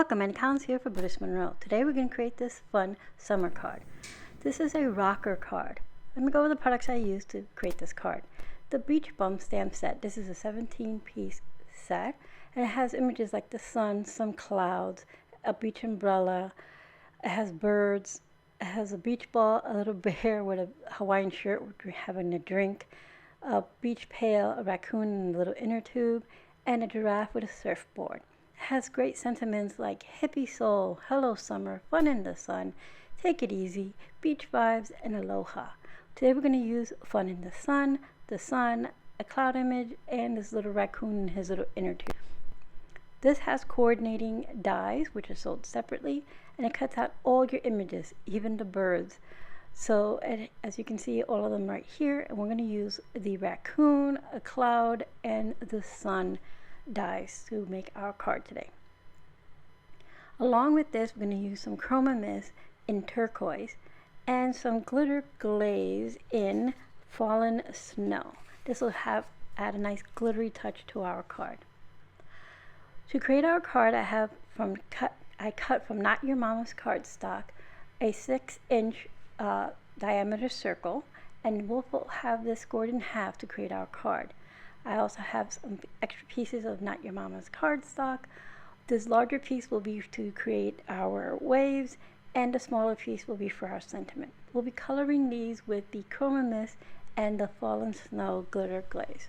Welcome, Annie Collins here for Brutus Monroe. Today we're going to create this fun summer card. This is a rocker card. Let me go over the products I used to create this card. The Beach Bum stamp set. This is a 17-piece set, and it has images like the sun, some clouds, a beach umbrella. It has birds. It has a beach ball, a little bear with a Hawaiian shirt having a drink, a beach pail, a raccoon in a little inner tube, and a giraffe with a surfboard. It has great sentiments like hippie soul, hello summer, fun in the sun, take it easy, beach vibes, and aloha. Today we're going to use fun in the sun, a cloud image, and this little raccoon in his little inner tube. This has coordinating dies, which are sold separately, and it cuts out all your images, even the birds. So as you can see, all of them right here, and we're going to use the raccoon, a cloud, and the sun dies to make our card today. Along with this, we're going to use some Chroma mist in turquoise and some glitter glaze in fallen snow. This will add a nice glittery touch to our card. To create our card, I cut from Not Your Mama's cardstock a 6-inch diameter circle, and we'll have this scored in half to create our card. I also have some extra pieces of Not Your Mama's cardstock. This larger piece will be to create our waves, and the smaller piece will be for our sentiment. We'll be coloring these with the Chroma mist and the fallen snow glitter glaze.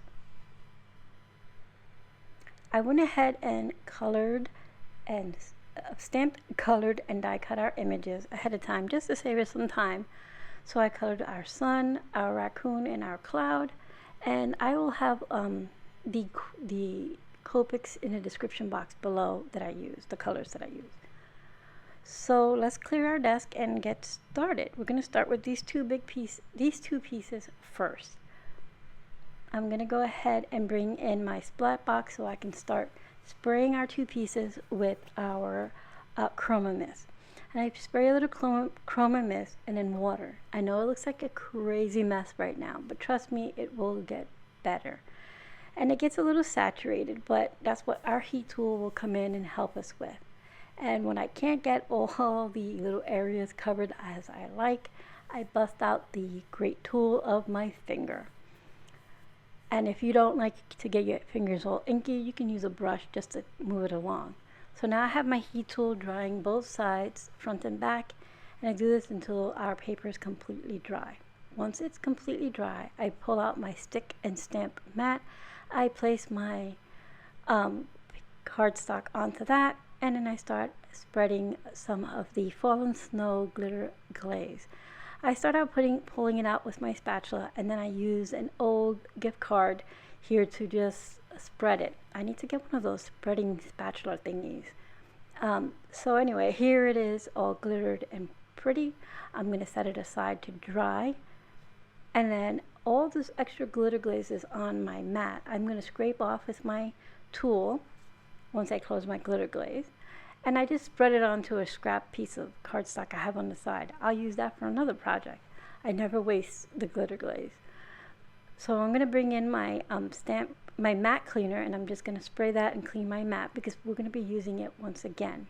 I went ahead and stamped, colored, and die cut our images ahead of time just to save us some time. So I colored our sun, our raccoon, and our cloud. And I will have the Copics in the description box below that I use, the colors that I use. So let's clear our desk and get started. We're going to start with these two pieces first. I'm going to go ahead and bring in my splat box so I can start spraying our two pieces with our Chroma mist. And I spray a little Chroma mist and then water. I know it looks like a crazy mess right now, but trust me, it will get better. And it gets a little saturated, but that's what our heat tool will come in and help us with. And when I can't get all the little areas covered as I like, I bust out the great tool of my finger. And if you don't like to get your fingers all inky, you can use a brush just to move it along. So now I have my heat tool drying both sides, front and back, and I do this until our paper is completely dry. Once it's completely dry, I pull out my stick and stamp mat. I place my cardstock onto that, and then I start spreading some of the fallen snow glitter glaze. I start out pulling it out with my spatula, and then I use an old gift card here to just spread it. I need to get one of those spreading spatula thingies. So anyway, here it is all glittered and pretty. I'm going to set it aside to dry, and then all this extra glitter glaze is on my mat. I'm going to scrape off with my tool once I close my glitter glaze, and I just spread it onto a scrap piece of cardstock I have on the side. I'll use that for another project. I never waste the glitter glaze. So I'm going to bring in my my mat cleaner, and I'm just going to spray that and clean my mat because we're going to be using it once again.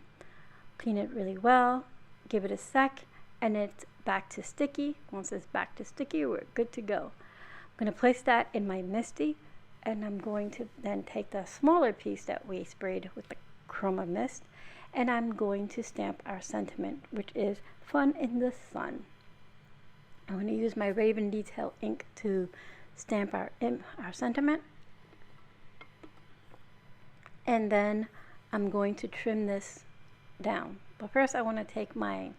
Clean it really well, give it a sec, and it's back to sticky. Once it's back to sticky, we're good to go. I'm going to place that in my Misty, and I'm going to then take the smaller piece that we sprayed with the Chroma mist, and I'm going to stamp our sentiment, which is fun in the sun. I'm going to use my Raven Detail ink to stamp our sentiment. And then I'm going to trim this down. But first I want to take my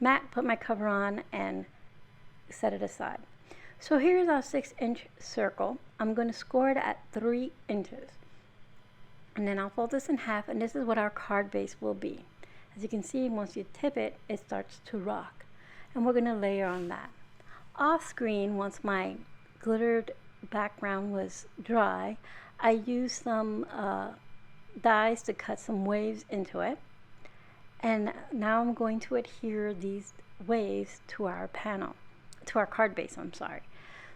mat, put my cover on, and set it aside. So here's our 6-inch circle. I'm going to score it at 3 inches. And then I'll fold this in half, and this is what our card base will be. As you can see, once you tip it, it starts to rock. And we're going to layer on that. Off screen, once my glittered background was dry, I used some dies to cut some waves into it, and now I'm going to adhere these waves to our card base,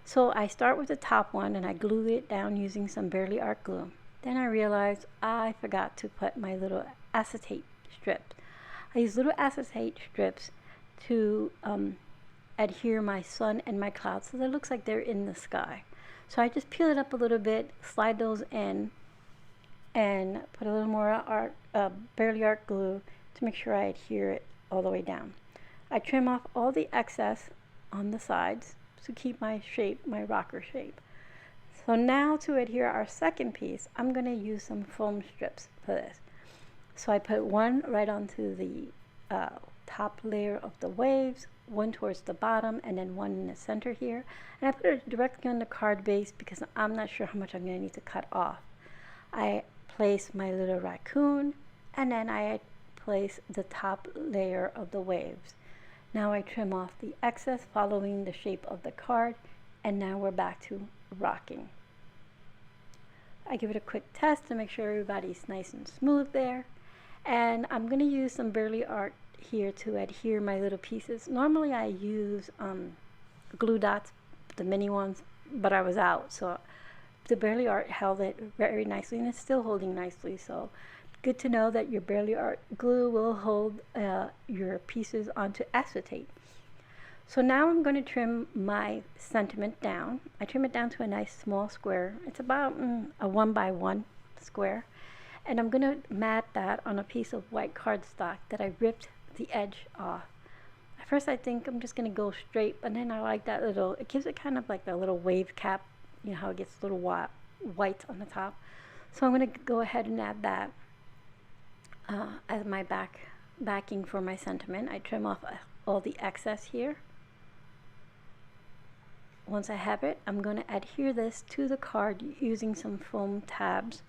So I start with the top one and I glue it down using some Barely Art glue. Then I realized I forgot to put my little acetate strips. I use little acetate strips to adhere my sun and my clouds so that it looks like they're in the sky. So I just peel it up a little bit, slide those in, and put a little more barely art glue to make sure I adhere it all the way down. I trim off all the excess on the sides to keep my shape, my rocker shape. So now to adhere our second piece, I'm going to use some foam strips for this. So I put one right onto the top layer of the waves, one towards the bottom, and then one in the center here. And I put it directly on the card base because I'm not sure how much I'm going to need to cut off. I place my little raccoon, and then I place the top layer of the waves. Now I trim off the excess following the shape of the card, and now we're back to rocking. I give it a quick test to make sure everybody's nice and smooth there. And I'm going to use some burley art here to adhere my little pieces. Normally I use glue dots, the mini ones, but I was out, so the burley art held it very nicely, and it's still holding nicely. So good to know that your burley art glue will hold your pieces onto acetate. So now I'm going to trim my sentiment down. I trim it down to a nice small square. It's about a 1 by 1 square. And I'm going to mat that on a piece of white cardstock that I ripped the edge off. At first I think I'm just going to go straight, but then I like that little, it gives it kind of like a little wave cap. You know how it gets a little white on the top. So I'm going to go ahead and add that as my backing for my sentiment. I trim off all the excess here. Once I have it, I'm going to adhere this to the card using some foam tabs.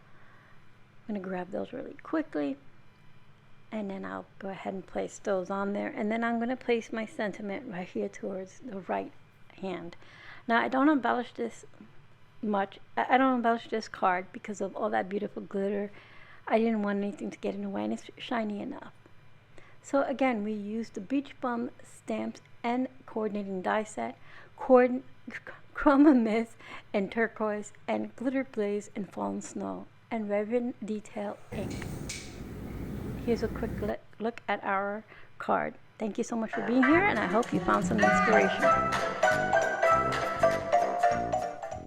I'm going to grab those really quickly, and then I'll go ahead and place those on there, and then I'm going to place my sentiment right here towards the right hand. Now I don't embellish this much. I don't embellish this card because of all that beautiful glitter. I didn't want anything to get in the way, and it's shiny enough. So again, we used the Beach Bum stamps and coordinating die set, Chroma Mist and Turquoise, and Glitter Glaze and Fallen Snow, and Raven Detail ink. Here's a quick look at our card. Thank you so much for being here, and I hope you found some inspiration.